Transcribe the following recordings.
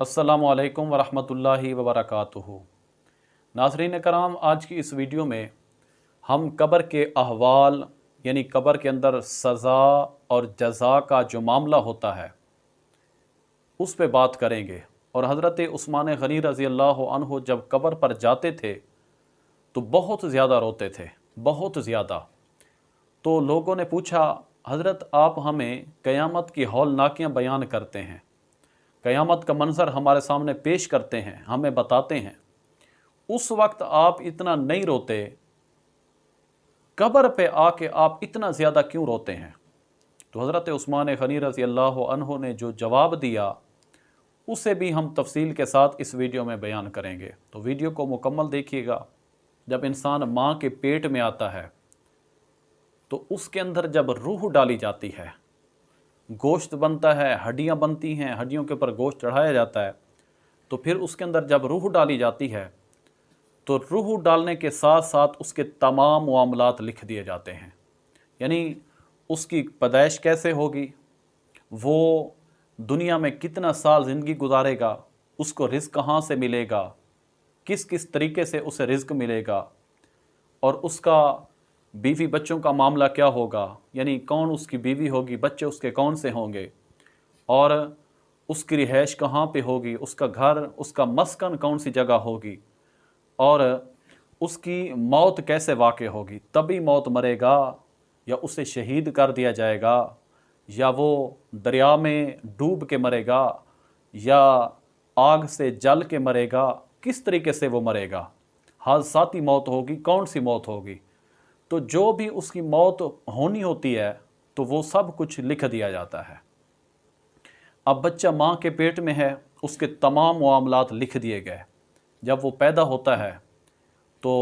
अस्सलामु अलैकुम वरहमतुल्लाहि वबरकातुहू। नाज़रीन कराम, आज की इस वीडियो में हम कब्र के अहवाल यानी कब्र के अंदर सज़ा और जज़ा का जो मामला होता है उस पे बात करेंगे। और हज़रत उस्मान गनी रज़ी अल्लाह अन्हु जब कब्र पर जाते थे तो बहुत ज़्यादा रोते थे, बहुत ज़्यादा। तो लोगों ने पूछा, हज़रत आप हमें क़यामत की हौलनाकियाँ बयान करते हैं, क़यामत का मंज़र हमारे सामने पेश करते हैं, हमें बताते हैं, उस वक्त आप इतना नहीं रोते, कब्र पे आके आप इतना ज़्यादा क्यों रोते हैं? तो हज़रत उस्मान गनी रज़ी अल्लाह अन्हु ने जो जवाब दिया उसे भी हम तफसील के साथ इस वीडियो में बयान करेंगे। तो वीडियो को मुकम्मल देखिएगा। जब इंसान माँ के पेट में आता है तो उसके अंदर जब रूह डाली जाती है, गोश्त बनता है, हड्डियाँ बनती हैं, हड्डियों के ऊपर गोश्त चढ़ाया जाता है, तो फिर उसके अंदर जब रूह डाली जाती है तो रूह डालने के साथ साथ उसके तमाम मामलात लिख दिए जाते हैं। यानी उसकी पैदाइश कैसे होगी, वो दुनिया में कितना साल ज़िंदगी गुजारेगा, उसको रिज़्क कहाँ से मिलेगा, किस किस तरीके से उसे रिज़्क मिलेगा, और उसका बीवी बच्चों का मामला क्या होगा, यानी कौन उसकी बीवी होगी, बच्चे उसके कौन से होंगे, और उसकी रिहाइश कहाँ पे होगी, उसका घर, उसका मस्कन कौन सी जगह होगी, और उसकी मौत कैसे वाक़ होगी, तभी मौत मरेगा या उसे शहीद कर दिया जाएगा, या वो दरिया में डूब के मरेगा, या आग से जल के मरेगा, किस तरीके से वो मरेगा, हादसाती मौत होगी, कौन सी मौत होगी। तो जो भी उसकी मौत होनी होती है तो वो सब कुछ लिख दिया जाता है। अब बच्चा माँ के पेट में है, उसके तमाम मामलात लिख दिए गए। जब वो पैदा होता है तो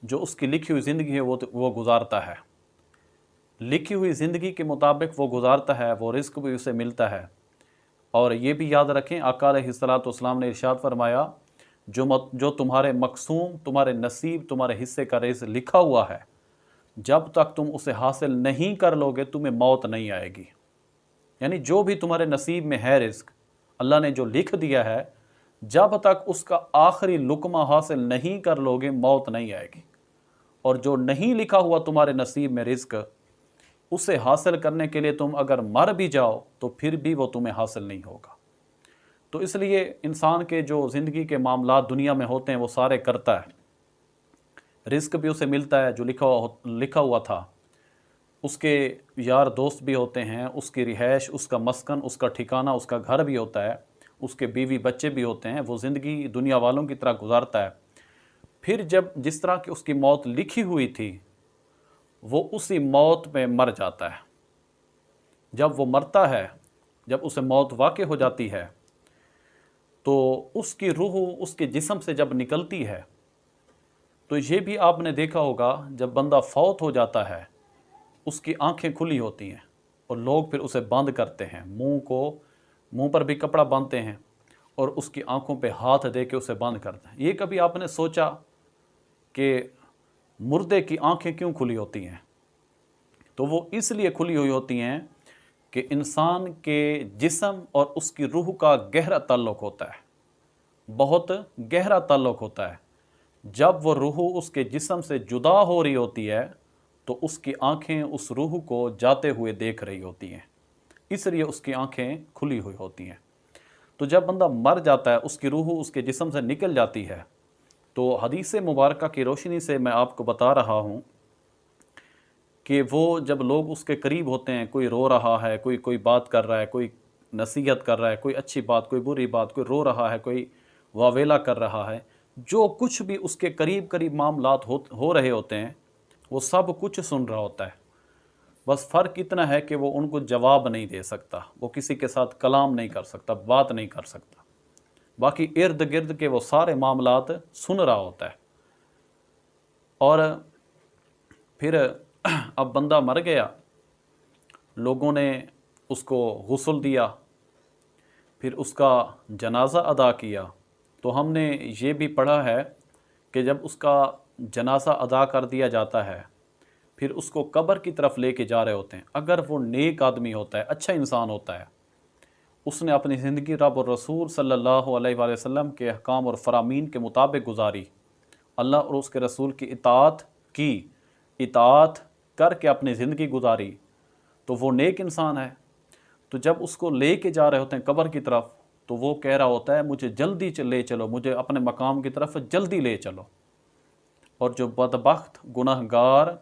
जो उसकी लिखी हुई ज़िंदगी है वो गुजारता है, लिखी हुई ज़िंदगी के मुताबिक वो गुजारता है, वो रिज़्क भी उसे मिलता है। और ये भी याद रखें, आका अलैहिस्सलातु वस्सलाम ने इरशाद फरमाया, जो तुम्हारे मकसूम, तुम्हारे नसीब, तुम्हारे हिस्से का रिज़्क लिखा हुआ है, जब तक तुम उसे हासिल नहीं कर लोगे तुम्हें मौत नहीं आएगी। यानी जो भी तुम्हारे नसीब में है रिज़्क, अल्लाह ने जो लिख दिया है, जब तक उसका आखिरी लुकमा हासिल नहीं कर लोगे मौत नहीं आएगी। और जो नहीं लिखा हुआ तुम्हारे नसीब में रिज़्क, उसे हासिल करने के लिए तुम अगर मर भी जाओ तो फिर भी वो तुम्हें हासिल नहीं होगा। तो इसलिए इंसान के जो ज़िंदगी के मामलात दुनिया में होते हैं वो सारे करता है, रिज़्क भी उसे मिलता है जो लिखा हुआ था, उसके यार दोस्त भी होते हैं, उसकी रिहाइश, उसका मस्कन, उसका ठिकाना, उसका घर भी होता है, उसके बीवी बच्चे भी होते हैं, वो ज़िंदगी दुनिया वालों की तरह गुजारता है। फिर जब जिस तरह की उसकी मौत लिखी हुई थी वो उसी मौत में मर जाता है। जब वो मरता है, जब उसे मौत वाक़ई हो जाती है तो उसकी रूह उसके जिस्म से जब निकलती है, तो ये भी आपने देखा होगा, जब बंदा फौत हो जाता है उसकी आंखें खुली होती हैं और लोग फिर उसे बंद करते हैं, मुंह पर भी कपड़ा बांधते हैं और उसकी आंखों पे हाथ दे के उसे बंद करते हैं। ये कभी आपने सोचा कि मुर्दे की आंखें क्यों खुली होती हैं? तो वो इसलिए खुली हुई होती हैं कि इंसान के जिस्म और उसकी रूह का गहरा ताल्लुक़ होता है, बहुत गहरा ताल्लुक़ होता है। जब वो रूह उसके जिस्म से जुदा हो रही होती है तो उसकी आंखें उस रूह को जाते हुए देख रही होती हैं, इसलिए उसकी आंखें खुली हुई होती हैं। तो जब बंदा मर जाता है, उसकी रूह उसके जिस्म से निकल जाती है, तो हदीस मुबारका की रोशनी से मैं आपको बता रहा हूँ कि वो जब लोग उसके करीब होते हैं, कोई रो रहा है, कोई बात कर रहा है, कोई नसीहत कर रहा है, कोई अच्छी बात, कोई बुरी बात, कोई रो रहा है, कोई वावेला कर रहा है, जो कुछ भी उसके करीब करीब मामलात हो रहे होते हैं वो सब कुछ सुन रहा होता है। बस फ़र्क इतना है कि वो उनको जवाब नहीं दे सकता, वो किसी के साथ कलाम नहीं कर सकता, बात नहीं कर सकता, बाकी इर्द गिर्द के वो सारे मामलात सुन रहा होता है। और फिर अब बंदा मर गया, लोगों ने उसको गुस्ल दिया, फिर उसका जनाज़ा अदा किया। तो हमने ये भी पढ़ा है कि जब उसका जनाज़ा अदा कर दिया जाता है फिर उसको कब्र की तरफ लेके जा रहे होते हैं। अगर वो नेक आदमी होता है, अच्छा इंसान होता है, उसने अपनी ज़िंदगी रब और रसूल सल्लल्लाहु अलैहि वसल्लम के अहकाम और फरामीन के मुताबिक गुजारी, अल्लाह और उसके रसूल की इताअत करके अपनी ज़िंदगी गुजारी, तो वो नेक इंसान है। तो जब उसको ले के जा रहे होते हैं कब्र की तरफ, तो वो कह रहा होता है मुझे जल्दी ले चलो, मुझे अपने मकाम की तरफ जल्दी ले चलो। और जो बदबख्त गुनहगार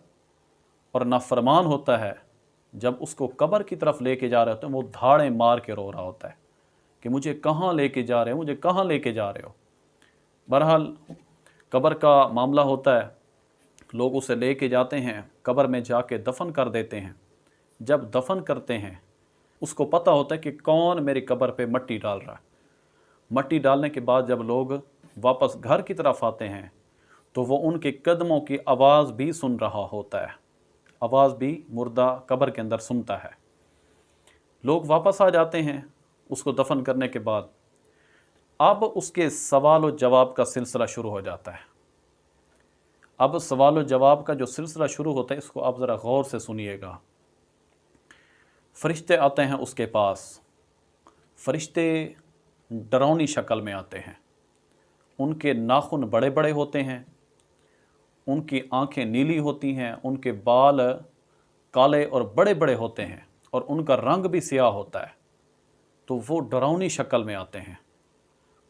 और नाफरमान होता है, जब उसको कब्र की तरफ लेके जा रहे होते हैं, वो धाड़े मार के रो रहा होता है कि मुझे कहाँ लेके जा रहे हो, मुझे कहाँ लेके जा रहे हो। बहरहाल कब्र का मामला होता है, लोग उसे लेके जाते हैं, कब्र में जाके दफन कर देते हैं। जब दफन करते हैं, उसको पता होता है कि कौन मेरी कब्र पे मट्टी डाल रहा है। मट्टी डालने के बाद जब लोग वापस घर की तरफ आते हैं, तो वो उनके कदमों की आवाज़ भी सुन रहा होता है, आवाज़ भी मुर्दा कब्र के अंदर सुनता है। लोग वापस आ जाते हैं उसको दफन करने के बाद। अब उसके सवाल और जवाब का सिलसिला शुरू हो जाता है। अब सवाल और जवाब का जो सिलसिला शुरू होता है, इसको आप ज़रा गौर से सुनिएगा। फरिश्ते आते हैं उसके पास। फरिश्ते डरावनी शक्ल में आते हैं। उनके नाखून बड़े बड़े होते हैं, उनकी आंखें नीली होती हैं, उनके बाल काले और बड़े बड़े होते हैं, और उनका रंग भी स्याह होता है। तो वो डरावनी शक्ल में आते हैं,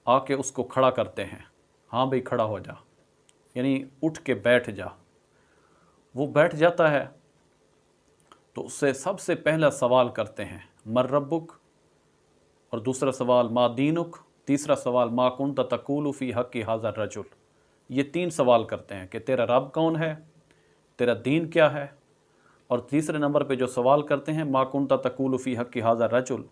आके उसको खड़ा करते हैं। हाँ भाई खड़ा हो जा, यानी उठ के बैठ जा। वो बैठ जाता है तो उससे सबसे पहला सवाल करते हैं मर रब्बुक, और दूसरा सवाल मा दीनुक, तीसरा सवाल मा कुंत तक़ूलु फ़ी हक़्क़ि हाज़ा रजुल। ये 3 सवाल करते हैं कि तेरा रब कौन है, तेरा दीन क्या है, और तीसरे नंबर पे जो सवाल करते हैं मा कुंत तक़ूलु फ़ी हक़्क़ि हाज़ा रजुल,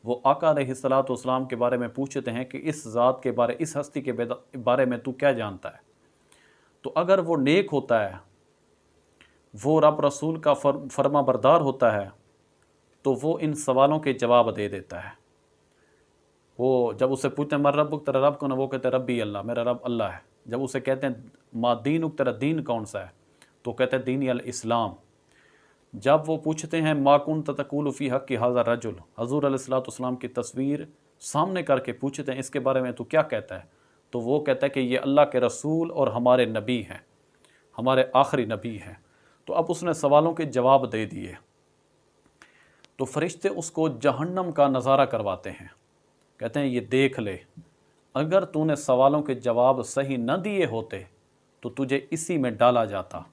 वो आका अलैहिस्सलातु वस्सलाम के बारे में पूछते हैं कि इस ज़ात के बारे, इस हस्ती के बारे में तू क्या जानता है। तो अगर वो नेक होता है, वो रब रसूल का फरमा बरदार होता है, तो वो इन सवालों के जवाब दे देता है। वो जब उससे पूछते हैं मर रब्बुक, तेरा रब कौन है, वो कहते हैं रब्बी अल्लाह, मेरा रब अल्लाह है। जब उसे कहते हैं मा दीनुक, तेरा दीन कौन सा है, तो कहते हैं दीनी अल इस्लाम। जब वो पूछते हैं मा कुंत तक़ूलु फ़ी हक़्क़ि हाज़ा रजुल, हज़ूर अलैहिस्सलातु वस्सलाम की तस्वीर सामने करके पूछते हैं इसके बारे में तू क्या कहता है, तो वो कहता है कि ये अल्लाह के रसूल और हमारे नबी हैं, हमारे आखिरी नबी हैं। तो अब उसने सवालों के जवाब दे दिए। तो फरिश्ते उसको जहन्नम का नज़ारा करवाते हैं, कहते हैं ये देख ले, अगर तूने सवालों के जवाब सही न दिए होते तो तुझे इसी में डाला जाता,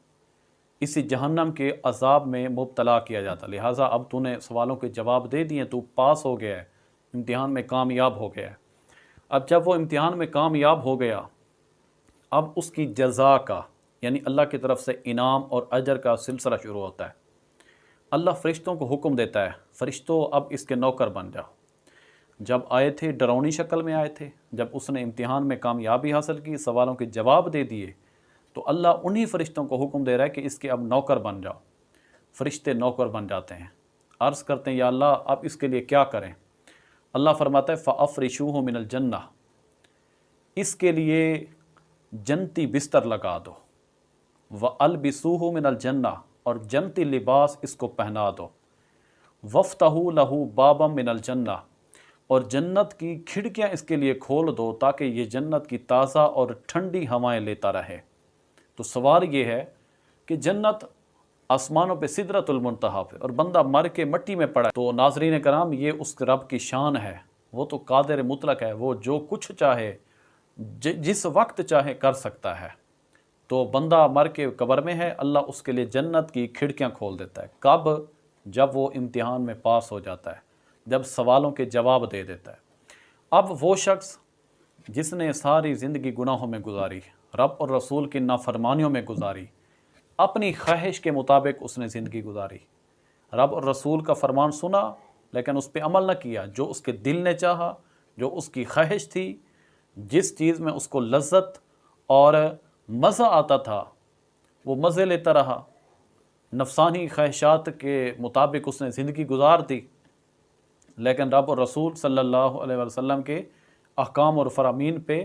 इसी जहन्नम के अज़ाब में मुब्तला किया जाता। लिहाजा अब तूने सवालों के जवाब दे दिए, तू पास हो गया है, इम्तिहान में कामयाब हो गया है। अब जब वो इम्तिहान में कामयाब हो गया, अब उसकी जज़ा का, यानी अल्लाह की तरफ से इनाम और अजर का सिलसिला शुरू होता है। अल्लाह फ़रिश्तों को हुक्म देता है, फ़रिश्तों अब इसके नौकर बन जाओ। जब आए थे डरावनी शक्ल में आए थे, जब उसने इम्तिहान में कामयाबी हासिल की, सवालों के जवाब दे दिए, तो अल्लाह उन्हीं फ़रिश्तों को हुक्म दे रहा है कि इसके अब नौकर बन जाओ। फ़रिश्ते नौकर बन जाते हैं, अर्ज़ करते हैं या अल्लाह अब इसके लिए क्या करें। अल्लाह फरमाता है फ़अफ़रिशूहु मिनल जन्नह, इसके लिए जन्नती बिस्तर लगा दो, व अलबिसूहु मिनल जन्नह, और जन्नती लिबास इसको पहना दो, वफ़्तहू लहू बाबम मिनल जन्नह, और जन्नत की खिड़कियाँ इसके लिए खोल दो ताकि ये जन्नत की ताज़ा और ठंडी हवाएं लेता रहे। तो सवाल ये है कि जन्नत आसमानों पे सिदरतुल मुंतहा पे, और बंदा मर के मट्टी में पड़ा। तो नाज़रीन कराम, ये उस रब की शान है, वो तो कादिर मुतलक है, वो जो कुछ चाहे जिस वक्त चाहे कर सकता है। तो बंदा मर के कब्र में है, अल्लाह उसके लिए जन्नत की खिड़कियाँ खोल देता है। कब? जब वो इम्तिहान में पास हो जाता है, जब सवालों के जवाब दे देता है। अब वो शख्स जिसने सारी ज़िंदगी गुनाहों में गुजारी, रब और रसूल की नाफरमानियों में गुजारी, अपनी ख्वाहिश के मुताबिक उसने ज़िंदगी गुजारी, रब और रसूल का फरमान सुना लेकिन उस पर अमल न किया। जो उसके दिल ने चाहा, जो उसकी ख्वाहिश थी, जिस चीज़ में उसको लज्जत और मज़ा आता था, वो मज़े लेता रहा, नफसानी ख्वाहिशात के मुताबिक उसने ज़िंदगी गुजार दी, लेकिन रब और रसूल सल्लल्लाहु अलैहि वसल्लम के अहकाम और फरामीन पे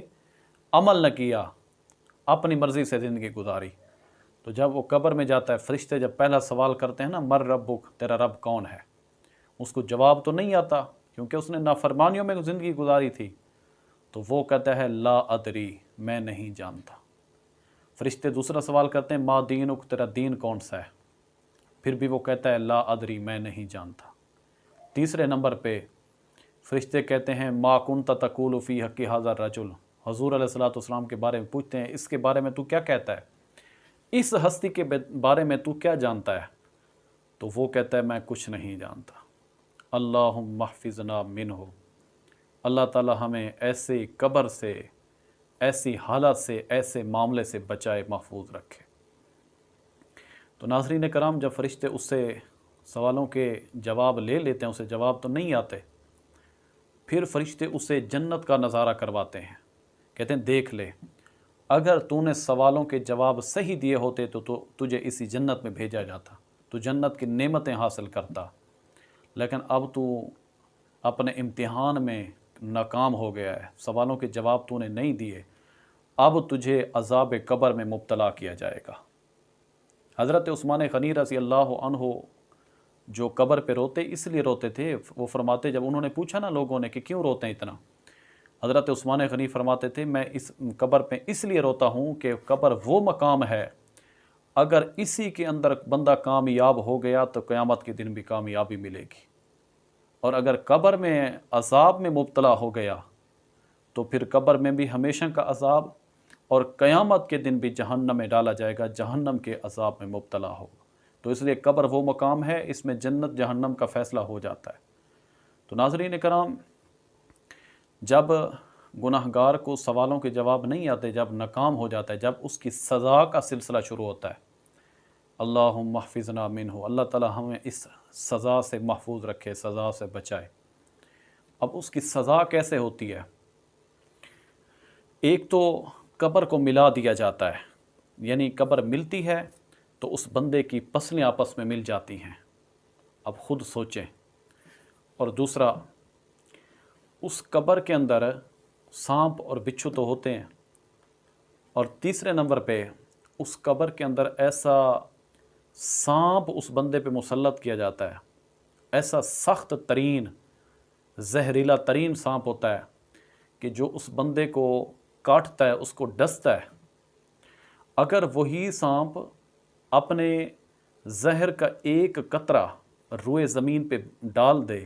अमल न किया, अपनी मर्ज़ी से ज़िंदगी गुजारी। तो जब वो कब्र में जाता है, फ़रिश्ते जब पहला सवाल करते हैं ना मर रब्बुक, तेरा रब कौन है, उसको जवाब तो नहीं आता, کیونکہ اس نے نافرمانیوں میں زندگی گزاری تھی، تو وہ کہتا ہے لا ادری، میں نہیں جانتا۔ فرشتے دوسرا سوال کرتے ہیں ما دینک، تیرا دین کون سا ہے؟ پھر بھی وہ کہتا ہے لا ادری، میں نہیں جانتا۔ تیسرے نمبر پہ فرشتے کہتے ہیں ما کنت تقول فی حق ھذا الرجل، حضور علیہ الصلوۃ والسلام کے بارے میں پوچھتے ہیں اس کے بارے میں تو کیا کہتا ہے، اس ہستی کے بارے میں تو کیا جانتا ہے؟ تو وہ کہتا ہے میں کچھ نہیں جانتا۔ اللہم احفظنا منہ، اللہ تعالی ہمیں ایسے قبر سے، ایسی حالت سے، ایسے معاملے سے بچائے، محفوظ رکھے۔ تو ناظرین کرام، جب فرشتے اس سے سوالوں کے جواب لے لیتے ہیں، اسے جواب تو نہیں آتے، پھر فرشتے اسے جنت کا نظارہ کرواتے ہیں، کہتے ہیں دیکھ لے، اگر تو نے سوالوں کے جواب صحیح دیے ہوتے تو تجھے اسی جنت میں بھیجا جاتا، تو جنت کی نعمتیں حاصل کرتا، لیکن اب تو اپنے امتحان میں ناکام ہو گیا ہے، سوالوں کے جواب تو نے نہیں دیے، اب تجھے عذاب قبر میں مبتلا کیا جائے گا۔ حضرت عثمان غنی رضی اللہ عنہ جو قبر پہ روتے اس لیے روتے تھے، وہ فرماتے، جب انہوں نے پوچھا نا لوگوں نے کہ کیوں روتے ہیں اتنا، حضرت عثمان غنی فرماتے تھے میں اس قبر پہ اس لیے روتا ہوں کہ قبر وہ مقام ہے، اگر اسی کے اندر بندہ کامیاب ہو گیا تو قیامت کے دن بھی کامیابی ملے گی، اور اگر قبر میں عذاب میں مبتلا ہو گیا تو پھر قبر میں بھی ہمیشہ کا عذاب، اور قیامت کے دن بھی جہنم میں ڈالا جائے گا، جہنم کے عذاب میں مبتلا ہوگا۔ تو اس لیے قبر وہ مقام ہے، اس میں جنت جہنم کا فیصلہ ہو جاتا ہے۔ تو ناظرین کرام، جب گناہگار کو سوالوں کے جواب نہیں آتے، جب ناکام ہو جاتا ہے، جب اس کی سزا کا سلسلہ شروع ہوتا ہے، اللہم احفظنا منہ، اللہ تعالی ہمیں اس سزا سے محفوظ رکھے، سزا سے بچائے۔ اب اس کی سزا کیسے ہوتی ہے؟ ایک تو قبر کو ملا دیا جاتا ہے، یعنی قبر ملتی ہے تو اس بندے کی پسلیں آپس میں مل جاتی ہیں، اب خود سوچیں۔ اور دوسرا، اس قبر کے اندر سانپ اور بچھو تو ہوتے ہیں، اور تیسرے نمبر پہ اس قبر کے اندر ایسا سانپ اس بندے پہ مسلط کیا جاتا ہے، ایسا سخت ترین، زہریلا ترین سانپ ہوتا ہے کہ جو اس بندے کو کاٹتا ہے، اس کو ڈستا ہے۔ اگر وہی سانپ اپنے زہر کا ایک قطرہ روئے زمین پہ ڈال دے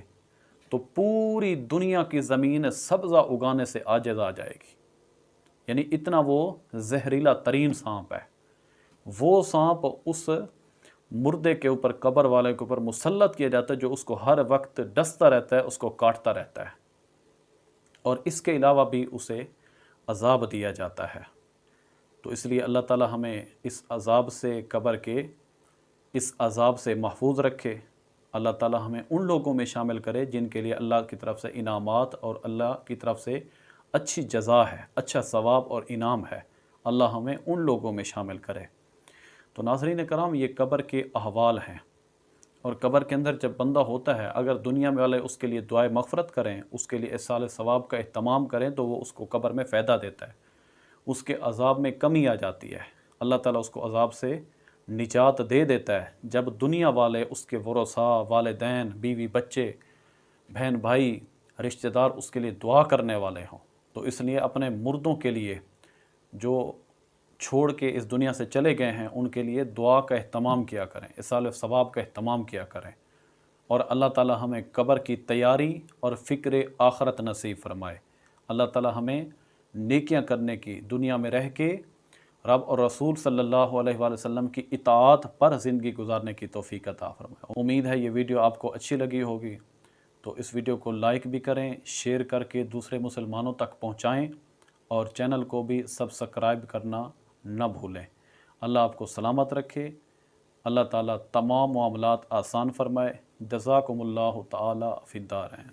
تو پوری دنیا کی زمین سبزہ اگانے سے عاجز آ جائے گی، یعنی اتنا وہ زہریلا ترین سانپ ہے۔ وہ سانپ اس مردے کے اوپر، قبر والے کے اوپر مسلط کیا جاتا ہے، جو اس کو ہر وقت ڈستا رہتا ہے، اس کو کاٹتا رہتا ہے، اور اس کے علاوہ بھی اسے عذاب دیا جاتا ہے۔ تو اس لیے اللہ تعالی ہمیں اس عذاب سے، قبر کے اس عذاب سے محفوظ رکھے۔ اللہ تعالی ہمیں ان لوگوں میں شامل کرے جن کے لیے اللہ کی طرف سے انعامات اور اللہ کی طرف سے اچھی جزا ہے، اچھا ثواب اور انعام ہے، اللہ ہمیں ان لوگوں میں شامل کرے۔ تو ناظرین کرام، یہ قبر کے احوال ہیں، اور قبر کے اندر جب بندہ ہوتا ہے، اگر دنیا میں والے اس کے لیے دعائے مغفرت کریں، اس کے لیے احصال ثواب کا اہتمام کریں، تو وہ اس کو قبر میں فائدہ دیتا ہے، اس کے عذاب میں کمی آ جاتی ہے، اللہ تعالیٰ اس کو عذاب سے نجات دے دیتا ہے جب دنیا والے، اس کے ورثاء، والدین، بیوی بچے، بہن بھائی، رشتہ دار اس کے لیے دعا کرنے والے ہوں۔ تو اس لیے اپنے مردوں کے لیے، جو چھوڑ کے اس دنیا سے چلے گئے ہیں، ان کے لیے دعا کا اہتمام کیا کریں، احصال ثواب کا اہتمام کیا کریں، اور اللہ تعالی ہمیں قبر کی تیاری اور فکر آخرت نصیب فرمائے۔ اللہ تعالی ہمیں نیکیاں کرنے کی، دنیا میں رہ کے رب اور رسول صلی اللہ علیہ وآلہ وسلم کی اطاعت پر زندگی گزارنے کی توفیق عطا فرمائے۔ امید ہے یہ ویڈیو آپ کو اچھی لگی ہوگی، تو اس ویڈیو کو لائک بھی کریں، شیئر کر کے دوسرے مسلمانوں تک پہنچائیں، اور چینل کو بھی سبسکرائب کرنا نہ بھولیں۔ اللہ آپ کو سلامت رکھے، اللہ تعالیٰ تمام معاملات آسان فرمائے۔ جزاکم اللہ تعالیٰ فی الدارین۔